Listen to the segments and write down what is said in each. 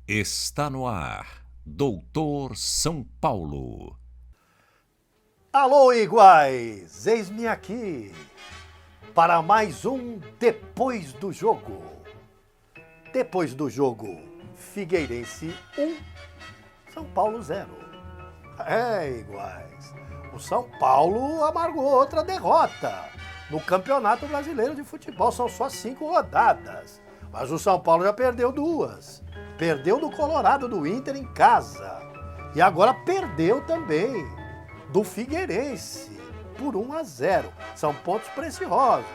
Está no ar, Doutor São Paulo. Alô, iguais! Eis-me aqui para mais um Depois do Jogo. Depois do jogo, Figueirense 1, São Paulo 0. Iguais. O São Paulo amargou outra derrota no Campeonato Brasileiro de Futebol. São só 5 rodadas, mas o São Paulo já perdeu 2. Perdeu do Colorado, do Inter em casa. E agora perdeu também do Figueirense por 1-0. São pontos preciosos.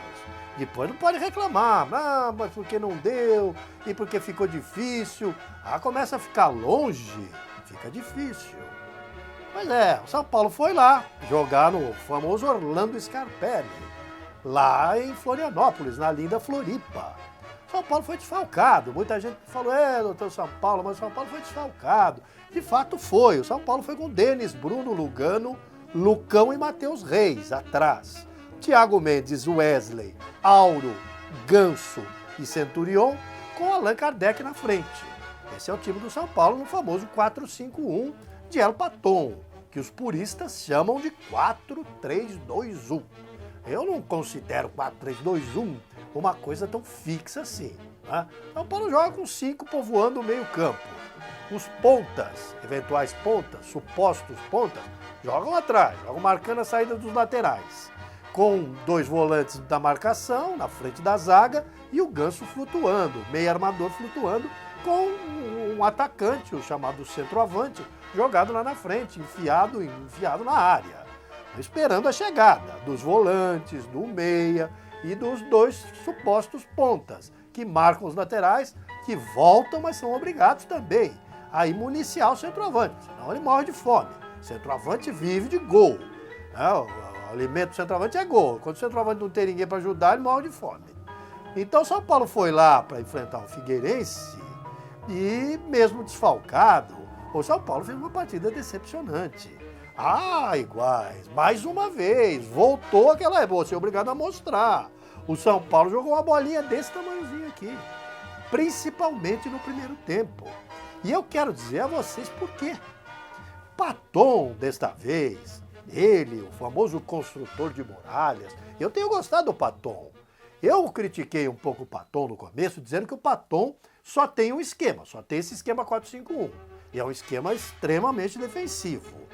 Depois não pode reclamar. Mas porque não deu e porque ficou difícil. Começa a ficar longe, fica difícil. Pois é, o São Paulo foi lá jogar no famoso Orlando Scarpelli, lá em Florianópolis, na linda Floripa. São Paulo foi desfalcado. Muita gente falou, doutor São Paulo, mas o São Paulo foi desfalcado. De fato foi. O São Paulo foi com Denis, Bruno, Lugano, Lucão e Matheus Reis atrás. Thiago Mendes, Wesley, Auro, Ganso e Centurion com Allan Kardec na frente. Esse é o time do São Paulo no famoso 4-5-1 de El Paton, que os puristas chamam de 4-3-2-1. Eu não considero 4-3-2-1 uma coisa tão fixa assim. Né? São Paulo joga com 5 povoando o meio campo. Os pontas, eventuais pontas, supostos pontas, jogam atrás, jogam marcando a saída dos laterais. Com 2 volantes da marcação, na frente da zaga, e o Ganso flutuando, meio armador flutuando, com um atacante, o chamado centroavante, jogado lá na frente, enfiado na área. Esperando a chegada dos volantes, do meia e dos 2 supostos pontas, que marcam os laterais, que voltam, mas são obrigados também a ir municiar o centroavante, senão ele morre de fome. O centroavante vive de gol. O alimento do centroavante é gol. Quando o centroavante não tem ninguém para ajudar, ele morre de fome. Então o São Paulo foi lá para enfrentar o Figueirense e, mesmo desfalcado, o São Paulo fez uma partida decepcionante. Iguais, mais uma vez, voltou aquela vou ser obrigado a mostrar. O São Paulo jogou uma bolinha desse tamanhozinho aqui, principalmente no primeiro tempo. E eu quero dizer a vocês por quê. Paton, desta vez, ele, o famoso construtor de muralhas, eu tenho gostado do Paton. Eu critiquei um pouco o Paton no começo, dizendo que o Paton só tem um esquema, só tem esse esquema 4-5-1. E é um esquema extremamente defensivo.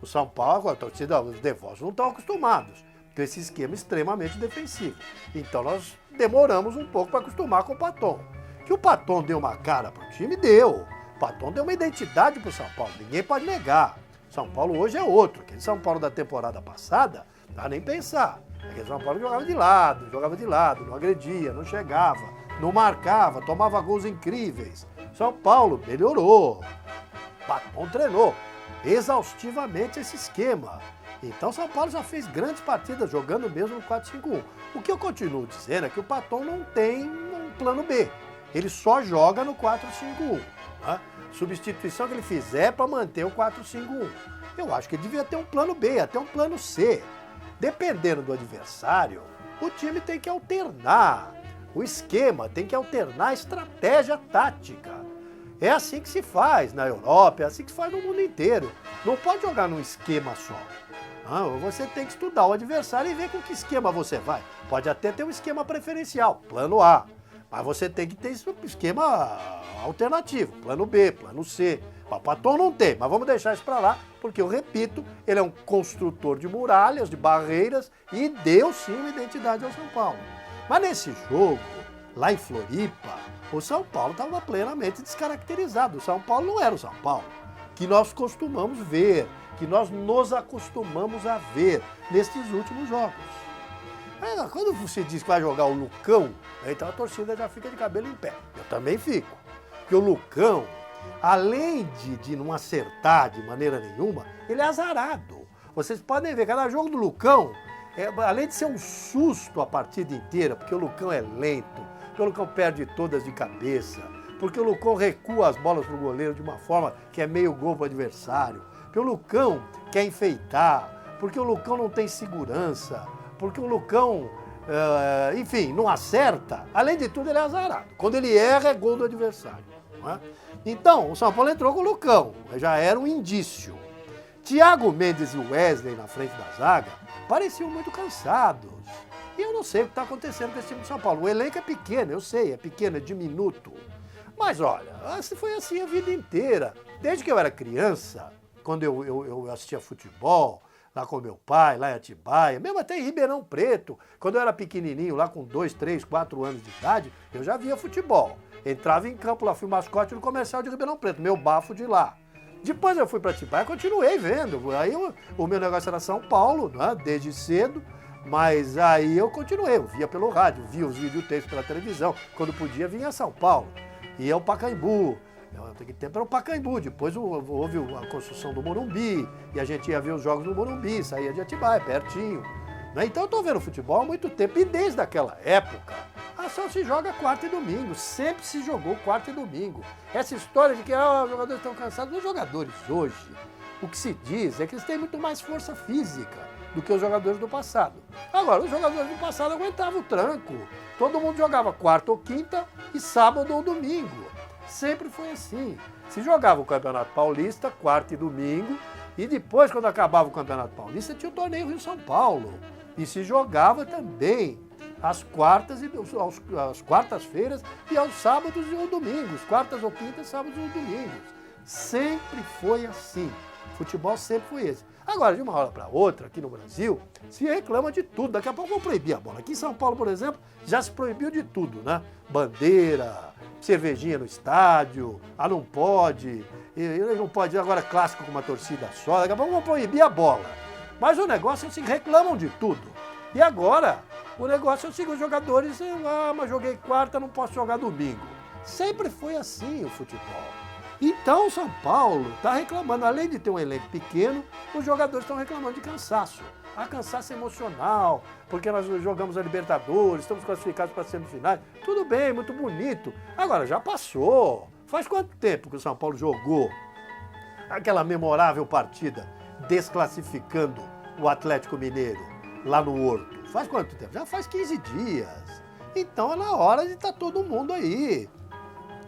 O São Paulo, a torcida, os devotos não estão acostumados com esse esquema extremamente defensivo. Então nós demoramos um pouco para acostumar com o Paton. Que o Paton deu uma cara para o time, deu. O Paton deu uma identidade para o São Paulo, ninguém pode negar. São Paulo hoje é outro. Aquele São Paulo da temporada passada, não dá nem pensar. Aquele São Paulo jogava de lado, não agredia, não chegava, não marcava, tomava gols incríveis. São Paulo melhorou. Paton treinou exaustivamente esse esquema. Então São Paulo já fez grandes partidas jogando mesmo no 4-5-1. O que eu continuo dizendo é que o Paton não tem um plano B. Ele só joga no 4-5-1. Né? Substituição que ele fizer para manter o 4-5-1. Eu acho que ele devia ter um plano B, até um plano C. Dependendo do adversário, o time tem que alternar o esquema, tem que alternar a estratégia tática. É assim que se faz na Europa, é assim que se faz no mundo inteiro. Não pode jogar num esquema só. Você tem que estudar o adversário e ver com que esquema você vai. Pode até ter um esquema preferencial, plano A. Mas você tem que ter esse esquema alternativo, plano B, plano C. O Paton não tem, mas vamos deixar isso para lá, porque eu repito, ele é um construtor de muralhas, de barreiras e deu sim uma identidade ao São Paulo. Mas nesse jogo, lá em Floripa, o São Paulo estava plenamente descaracterizado. O São Paulo não era o São Paulo que nós costumamos ver, que nós nos acostumamos a ver nestes últimos jogos. Quando você diz que vai jogar o Lucão, então a torcida já fica de cabelo em pé. Eu também fico. Porque o Lucão, além de não acertar de maneira nenhuma, ele é azarado. Vocês podem ver, cada jogo do Lucão, além de ser um susto a partida inteira, porque o Lucão é lento, porque o Lucão perde todas de cabeça, porque o Lucão recua as bolas para o goleiro de uma forma que é meio gol para o adversário, Porque o Lucão quer enfeitar, porque o Lucão não tem segurança, porque o Lucão, enfim, não acerta. Além de tudo, ele é azarado. Quando ele erra, é gol do adversário. Não é? Então, o São Paulo entrou com o Lucão, já era um indício. Thiago Mendes e Wesley na frente da zaga pareciam muito cansados. E eu não sei o que está acontecendo com esse time de São Paulo. O elenco é pequeno, eu sei, é pequeno, é diminuto. Mas olha, foi assim a vida inteira. Desde que eu era criança, quando eu assistia futebol, lá com meu pai, lá em Atibaia, mesmo até em Ribeirão Preto, quando eu era pequenininho, lá com 2, 3, 4 anos de idade, eu já via futebol. Entrava em campo lá, fui mascote no comercial de Ribeirão Preto, meu bafo de lá. Depois eu fui para Atibaia e continuei vendo. Aí o meu negócio era São Paulo, né, desde cedo, mas aí eu continuei, eu via pelo rádio, via os videotapes pela televisão, quando podia vinha a São Paulo. Ia ao Pacaembu, naquele tempo era o Pacaembu, depois houve a construção do Morumbi, e a gente ia ver os jogos no Morumbi, saía de Atibaia, pertinho. Então eu estou vendo futebol há muito tempo, e desde aquela época, só se joga quarta e domingo, sempre se jogou quarta e domingo. Essa história de que os jogadores estão cansados, os jogadores hoje, o que se diz é que eles têm muito mais força física do que os jogadores do passado. Agora, os jogadores do passado aguentavam o tranco, todo mundo jogava quarta ou quinta e sábado ou domingo. Sempre foi assim. Se jogava o Campeonato Paulista, quarta e domingo, e depois, quando acabava o Campeonato Paulista, tinha o torneio Rio São Paulo. E se jogava também às quartas-feiras e aos sábados ou domingos. Quartas ou quintas, sábados ou domingos. Sempre foi assim. Futebol sempre foi esse. Agora, de uma hora para outra, aqui no Brasil, se reclama de tudo. Daqui a pouco vão proibir a bola. Aqui em São Paulo, por exemplo, já se proibiu de tudo, né? Bandeira, cervejinha no estádio, não pode, não pode agora clássico com uma torcida só. Daqui a pouco vão proibir a bola. Mas o negócio é assim, reclamam de tudo. E agora, o negócio é o seguinte, os jogadores, mas joguei quarta, não posso jogar domingo. Sempre foi assim o futebol. Então o São Paulo está reclamando, além de ter um elenco pequeno, os jogadores estão reclamando de cansaço. Cansaço emocional, porque nós jogamos a Libertadores, estamos classificados para as semifinais. Tudo bem, muito bonito. Agora, já passou. Faz quanto tempo que o São Paulo jogou aquela memorável partida desclassificando o Atlético Mineiro lá no Horto? Faz quanto tempo? Já faz 15 dias. Então é na hora de estar todo mundo aí,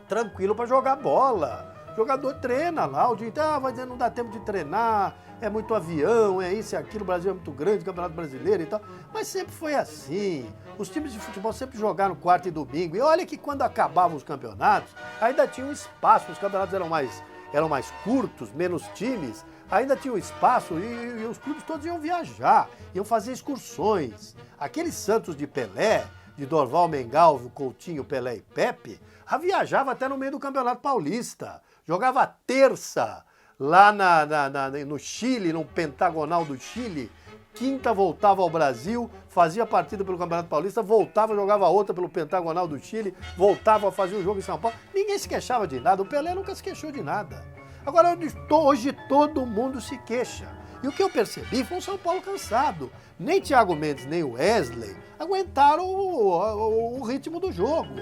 tranquilo para jogar bola. O jogador treina lá, o dia inteiro, vai dizer, não dá tempo de treinar, é muito avião, é isso e aquilo, o Brasil é muito grande, Campeonato Brasileiro e tal. Mas sempre foi assim. Os times de futebol sempre jogaram quarta e domingo. E olha que quando acabavam os campeonatos, ainda tinha um espaço, os campeonatos eram mais curtos, menos times, ainda tinha um espaço e os clubes todos iam viajar, iam fazer excursões. Aquele Santos de Pelé, de Dorval, Mengalvio, Coutinho, Pelé e Pepe, viajava até no meio do Campeonato Paulista. Jogava terça lá no Chile, no Pentagonal do Chile. Quinta voltava ao Brasil, fazia partida pelo Campeonato Paulista, voltava, jogava outra pelo Pentagonal do Chile, voltava a fazer o jogo em São Paulo. Ninguém se queixava de nada, o Pelé nunca se queixou de nada. Agora, hoje todo mundo se queixa. E o que eu percebi foi um São Paulo cansado. Nem Thiago Mendes, nem o Wesley aguentaram o ritmo do jogo.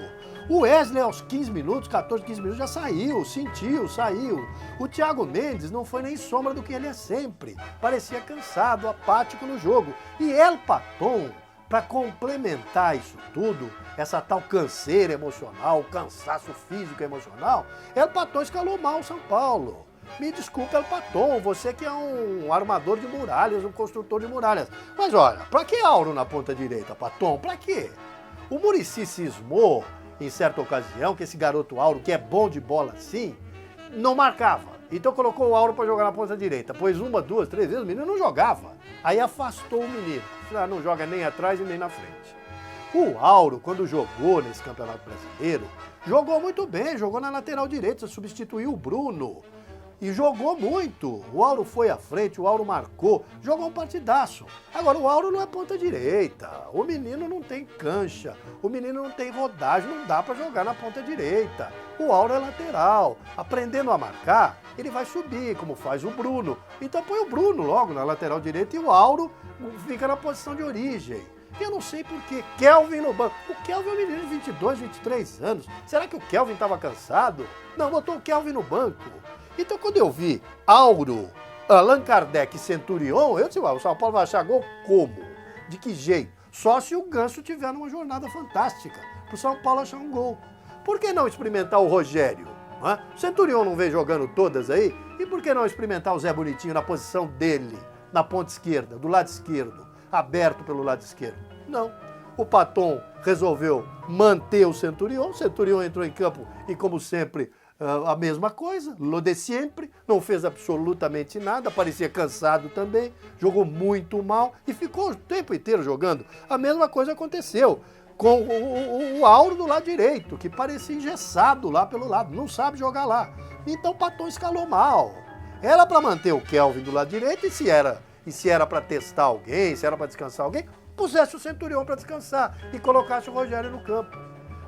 O Wesley, aos 15 minutos, 14, 15 minutos, já saiu, sentiu, saiu. O Thiago Mendes não foi nem sombra do que ele é sempre. Parecia cansado, apático no jogo. E El Paton, para complementar isso tudo, essa tal canseira emocional, cansaço físico e emocional, El Paton escalou mal o São Paulo. Me desculpa, El Paton, você que é um armador de muralhas, um construtor de muralhas. Mas olha, pra que Auro na ponta direita, Paton? Pra quê? O Muricy cismou, em certa ocasião, que esse garoto Auro, que é bom de bola assim, não marcava. Então colocou o Auro pra jogar na ponta direita. Pôs 1, 2, 3 vezes, o menino não jogava. Aí afastou o menino. Não joga nem atrás e nem na frente. O Auro, quando jogou nesse Campeonato Brasileiro, jogou muito bem, jogou na lateral direita, substituiu o Bruno. E jogou muito. O Auro foi à frente, o Auro marcou, jogou um partidaço. Agora, o Auro não é ponta direita. O menino não tem cancha, o menino não tem rodagem, não dá para jogar na ponta direita. O Auro é lateral. Aprendendo a marcar, ele vai subir, como faz o Bruno. Então põe o Bruno logo na lateral direita e o Auro fica na posição de origem. Eu não sei por que Kelvin no banco. O Kelvin é um menino de 22, 23 anos. Será que o Kelvin estava cansado? Não, botou o Kelvin no banco. Então, quando eu vi Auro Allan Kardec e Centurion, eu disse, o São Paulo vai achar gol como? De que jeito? Só se o Ganso tiver numa jornada fantástica, para o São Paulo achar um gol. Por que não experimentar o Rogério? O Centurion não vem jogando todas aí? E por que não experimentar o Zé Bonitinho na posição dele, na ponta esquerda, do lado esquerdo, aberto pelo lado esquerdo? Não. O Paton resolveu manter o Centurion entrou em campo e, como sempre, a mesma coisa, lo de sempre, não fez absolutamente nada, parecia cansado também, jogou muito mal e ficou o tempo inteiro jogando. A mesma coisa aconteceu com o Auro do lado direito, que parecia engessado lá pelo lado, não sabe jogar lá. Então o Paton escalou mal. Era para manter o Kelvin do lado direito e se era para testar alguém, se era para descansar alguém, pusesse o Centurion para descansar e colocasse o Rogério no campo.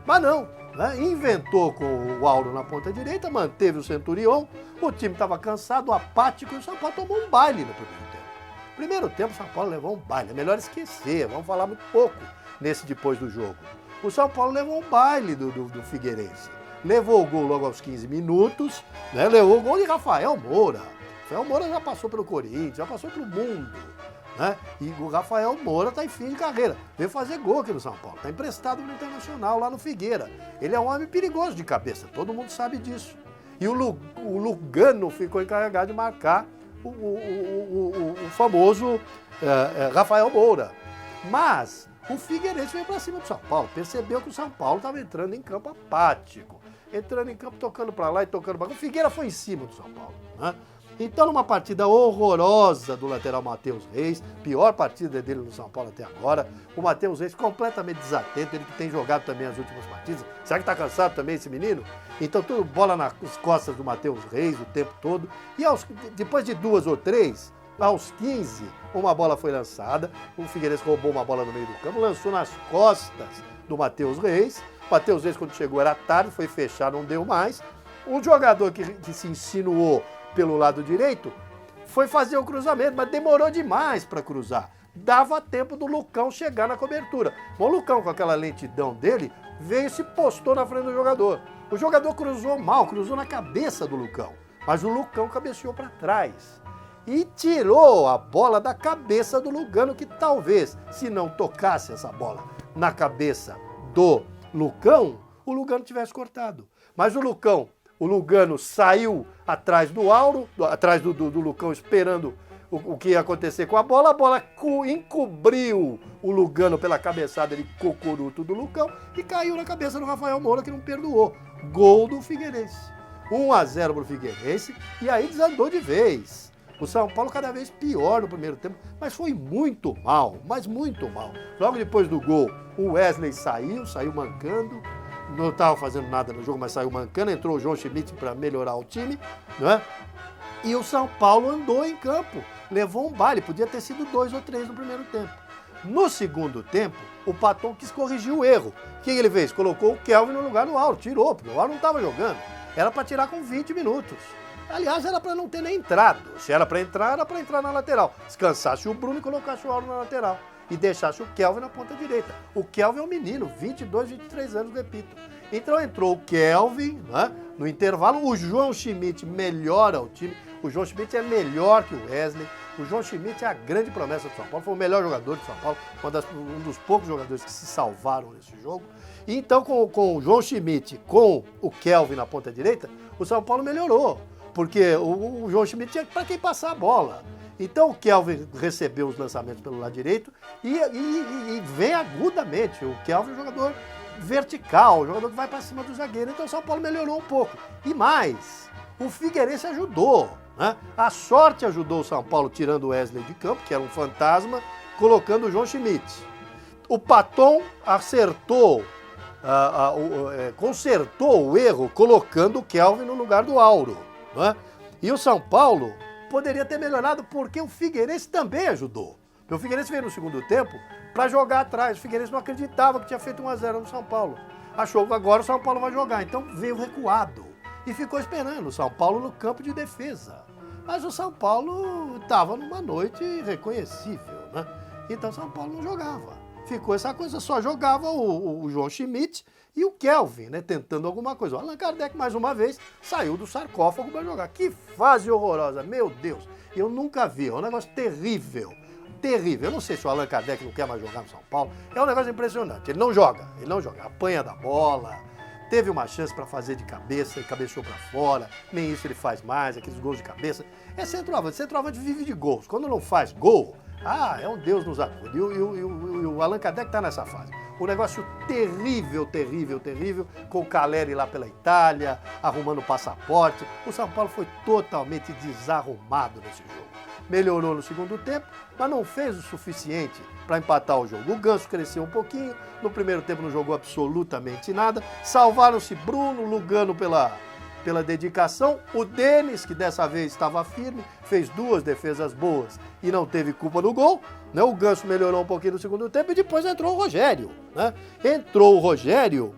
Mas não, né? Inventou com o Auro na ponta direita, manteve o Centurion, o time estava cansado, apático, e o São Paulo tomou um baile no primeiro tempo. Primeiro tempo o São Paulo levou um baile, é melhor esquecer, vamos falar muito pouco nesse depois do jogo. O São Paulo levou um baile do Figueirense. Levou o gol logo aos 15 minutos, né? Levou o gol de Rafael Moura. Rafael Moura já passou pelo Corinthians, já passou pelo mundo. Né? E o Rafael Moura está em fim de carreira. Veio fazer gol aqui no São Paulo. Está emprestado no Internacional, lá no Figueira. Ele é um homem perigoso de cabeça, todo mundo sabe disso. E o Lugano ficou encarregado de marcar o famoso Rafael Moura. Mas o Figueirense veio para cima do São Paulo. Percebeu que o São Paulo estava entrando em campo apático. Entrando em campo, tocando para lá e tocando para cá. O Figueira foi em cima do São Paulo. Né? Então, numa partida horrorosa do lateral Matheus Reis, pior partida dele no São Paulo até agora, o Matheus Reis completamente desatento, ele que tem jogado também as últimas partidas. Será que tá cansado também esse menino? Então, tudo bola nas costas do Matheus Reis o tempo todo. E depois de 2 ou 3, aos 15, uma bola foi lançada, o Figueirense roubou uma bola no meio do campo, lançou nas costas do Matheus Reis. O Matheus Reis, quando chegou, era tarde, foi fechar, não deu mais. O jogador que se insinuou pelo lado direito, foi fazer o cruzamento, mas demorou demais para cruzar. Dava tempo do Lucão chegar na cobertura. Mas o Lucão, com aquela lentidão dele, veio e se postou na frente do jogador. O jogador cruzou mal, cruzou na cabeça do Lucão. Mas o Lucão cabeceou para trás. E tirou a bola da cabeça do Lugano, que talvez, se não tocasse essa bola na cabeça do Lucão, o Lugano tivesse cortado. Mas o Lugano saiu atrás do Auro, atrás do Lucão, esperando o que ia acontecer com a bola encobriu o Lugano pela cabeçada de cocoruto do Lucão e caiu na cabeça do Rafael Moura, que não perdoou. Gol do Figueirense. 1-0 pro Figueirense e aí desandou de vez. O São Paulo cada vez pior no primeiro tempo, mas foi muito mal, mas muito mal. Logo depois do gol, o Wesley saiu mancando. Não estava fazendo nada no jogo, mas saiu mancando. Entrou o João Schmidt para melhorar o time, né? E o São Paulo andou em campo, levou um baile. Podia ter sido 2 ou 3 no primeiro tempo. No segundo tempo, o Paton quis corrigir o erro. O que ele fez? Colocou o Kelvin no lugar do Auro. Tirou, porque o Auro não estava jogando. Era para tirar com 20 minutos. Aliás, era para não ter nem entrado. Se era para entrar, era para entrar na lateral. Descansasse o Bruno e colocasse o Auro na lateral. E deixasse o Kelvin na ponta direita. O Kelvin é um menino, 22, 23 anos, repito. Então entrou o Kelvin, né, no intervalo, o João Schmidt melhora o time. O João Schmidt é melhor que o Wesley. O João Schmidt é a grande promessa do São Paulo, foi o melhor jogador de São Paulo, um dos poucos jogadores que se salvaram nesse jogo. E então com o João Schmidt, com o Kelvin na ponta direita, o São Paulo melhorou. Porque o João Schmidt tinha para quem passar a bola. Então o Kelvin recebeu os lançamentos pelo lado direito e vem agudamente. O Kelvin é um jogador vertical, um jogador que vai para cima do zagueiro. Então o São Paulo melhorou um pouco. E mais, o Figueirense ajudou. Né? A sorte ajudou o São Paulo tirando o Wesley de campo, que era um fantasma, colocando o João Schmidt. O Paton acertou, consertou o erro colocando o Kelvin no lugar do Auro. Né? E o São Paulo poderia ter melhorado porque o Figueirense também ajudou. O Figueirense veio no segundo tempo para jogar atrás. O Figueirense não acreditava que tinha feito 1-0 no São Paulo. Achou que agora o São Paulo vai jogar. Então veio recuado e ficou esperando o São Paulo no campo de defesa. Mas o São Paulo estava numa noite irreconhecível, né? Então o São Paulo não jogava. ficou essa coisa, só jogava o João Schmidt e o Kelvin, né, tentando alguma coisa. O Allan Kardec, mais uma vez, saiu do sarcófago para jogar. Que fase horrorosa, meu Deus! Eu nunca vi, é um negócio terrível. Terrível. Eu não sei se o Allan Kardec não quer mais jogar no São Paulo. É um negócio impressionante. Ele não joga, apanha da bola. Teve uma chance para fazer de cabeça e cabeceou para fora. Nem isso ele faz mais, aqueles gols de cabeça. É centroavante. Centroavante vive de gols. Quando não faz gol, é um Deus nos acuda. E o Allan Kardec está nessa fase. Um negócio terrível, terrível, terrível, com o Caleri lá pela Itália, arrumando passaporte. O São Paulo foi totalmente desarrumado nesse jogo. Melhorou no segundo tempo, mas não fez o suficiente para empatar o jogo. O Ganso cresceu um pouquinho, no primeiro tempo não jogou absolutamente nada. Salvaram-se Bruno, Lugano pela dedicação. O Denis, que dessa vez estava firme, fez 2 defesas boas e não teve culpa no gol. Né? O Ganso melhorou um pouquinho no segundo tempo e depois entrou o Rogério. Né? Entrou o Rogério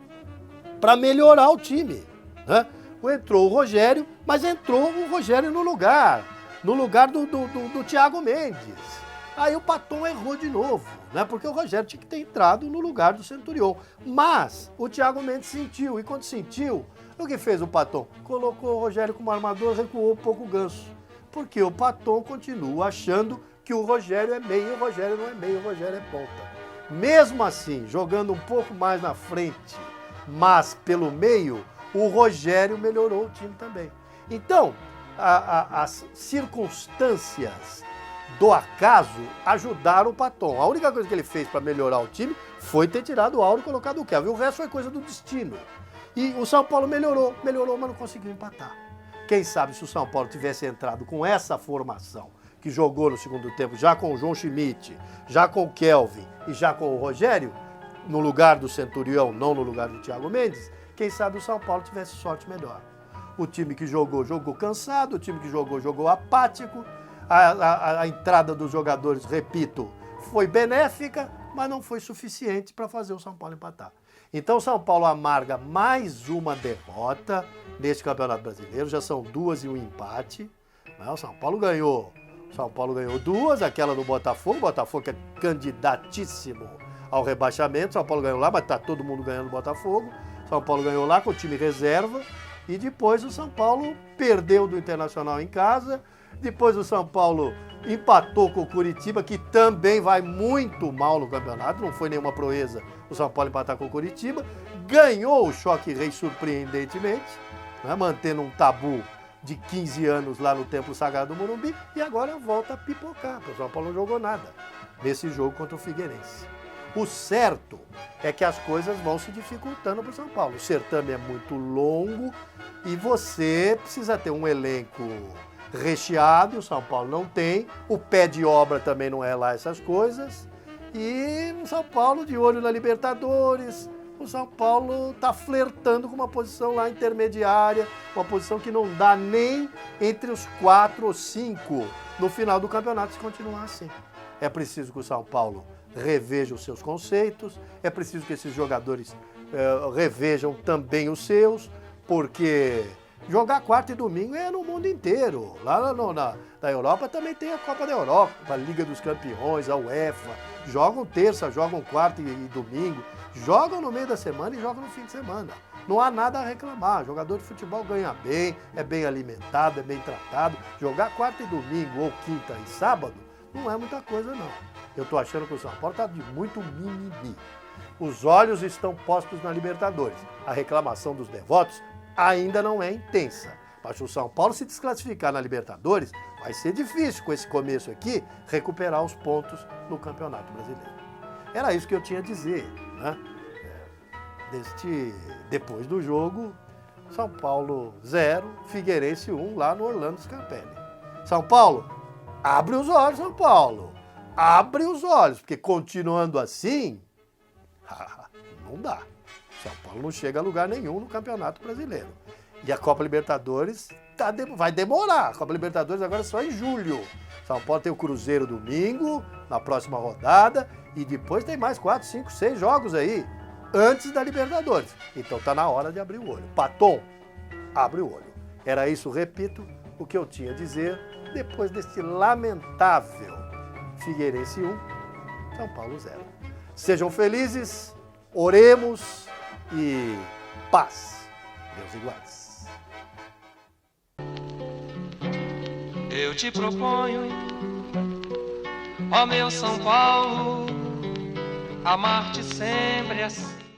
para melhorar o time. Né? Entrou o Rogério, mas entrou o Rogério no lugar do Thiago Mendes. Aí o Paton errou de novo, né? Porque o Rogério tinha que ter entrado no lugar do Centurion. Mas o Thiago Mendes sentiu, e quando sentiu, o que fez o Paton? Colocou o Rogério como armador, recuou um pouco o Ganso. Porque o Paton continua achando que o Rogério é meio, o Rogério não é meio, o Rogério é ponta. Mesmo assim, jogando um pouco mais na frente, mas pelo meio, o Rogério melhorou o time também. Então, as circunstâncias do acaso ajudaram o Paton. A única coisa que ele fez para melhorar o time foi ter tirado o Áureo e colocado o Kelvin. O resto foi coisa do destino. E o São Paulo melhorou, mas não conseguiu empatar. Quem sabe se o São Paulo tivesse entrado com essa formação que jogou no segundo tempo, já com o João Schmidt, já com o Kelvin e já com o Rogério, no lugar do Centurião, não no lugar do Thiago Mendes, quem sabe o São Paulo tivesse sorte melhor. O time que jogou cansado, o time que jogou apático. A entrada dos jogadores, repito, foi benéfica, mas não foi suficiente para fazer o São Paulo empatar. Então o São Paulo amarga mais uma derrota neste Campeonato Brasileiro, já são 2 e um empate. O São Paulo ganhou 2, aquela do Botafogo, o Botafogo que é candidatíssimo ao rebaixamento. São Paulo ganhou lá, mas está todo mundo ganhando o Botafogo. São Paulo ganhou lá com o time reserva. E depois o São Paulo perdeu do Internacional em casa. Depois o São Paulo empatou com o Coritiba, que também vai muito mal no campeonato. Não foi nenhuma proeza o São Paulo empatar com o Coritiba. Ganhou o Choque Rei surpreendentemente, né, mantendo um tabu de 15 anos lá no Templo Sagrado do Morumbi. E agora volta a pipocar, porque o São Paulo não jogou nada nesse jogo contra o Figueirense. O certo é que as coisas vão se dificultando para o São Paulo. O certame é muito longo e você precisa ter um elenco recheado, o São Paulo não tem. O pé de obra também não é lá essas coisas. E o São Paulo de olho na Libertadores. O São Paulo está flertando com uma posição lá intermediária, uma posição que não dá nem entre os 4 ou 5 no final do campeonato se continuar assim. É preciso que o São Paulo reveja os seus conceitos, é preciso que esses jogadores revejam também os seus, porque jogar quarta e domingo é no mundo inteiro. Lá na Europa também tem a Copa da Europa, a Liga dos Campeões, a UEFA. Jogam terça, jogam quarta e domingo, jogam no meio da semana e jogam no fim de semana. Não há nada a reclamar. Jogador de futebol ganha bem, é bem alimentado, é bem tratado. Jogar quarta e domingo ou quinta e sábado não é muita coisa, não. Eu estou achando que o São Paulo está de muito mimimi. Os olhos estão postos na Libertadores. A reclamação dos devotos ainda não é intensa. Mas se o São Paulo se desclassificar na Libertadores, vai ser difícil com esse começo aqui recuperar os pontos no Campeonato Brasileiro. Era isso que eu tinha a dizer, né? Depois do jogo, São Paulo 0, Figueirense 1 lá no Orlando Scarpelli. São Paulo, abre os olhos, São Paulo. Abre os olhos, porque continuando assim, não dá. São Paulo não chega a lugar nenhum no Campeonato Brasileiro. E a Copa Libertadores vai demorar. A Copa Libertadores agora é só em julho. São Paulo tem o Cruzeiro domingo, na próxima rodada, e depois tem mais 4, 5, 6 jogos aí, antes da Libertadores. Então tá na hora de abrir o olho. Paton, abre o olho. Era isso, repito, o que eu tinha a dizer depois desse lamentável Figueirense 1, São Paulo 0. Sejam felizes, oremos e paz. Deus iguais. Eu te proponho, ó meu São Paulo, amar-te sempre assim.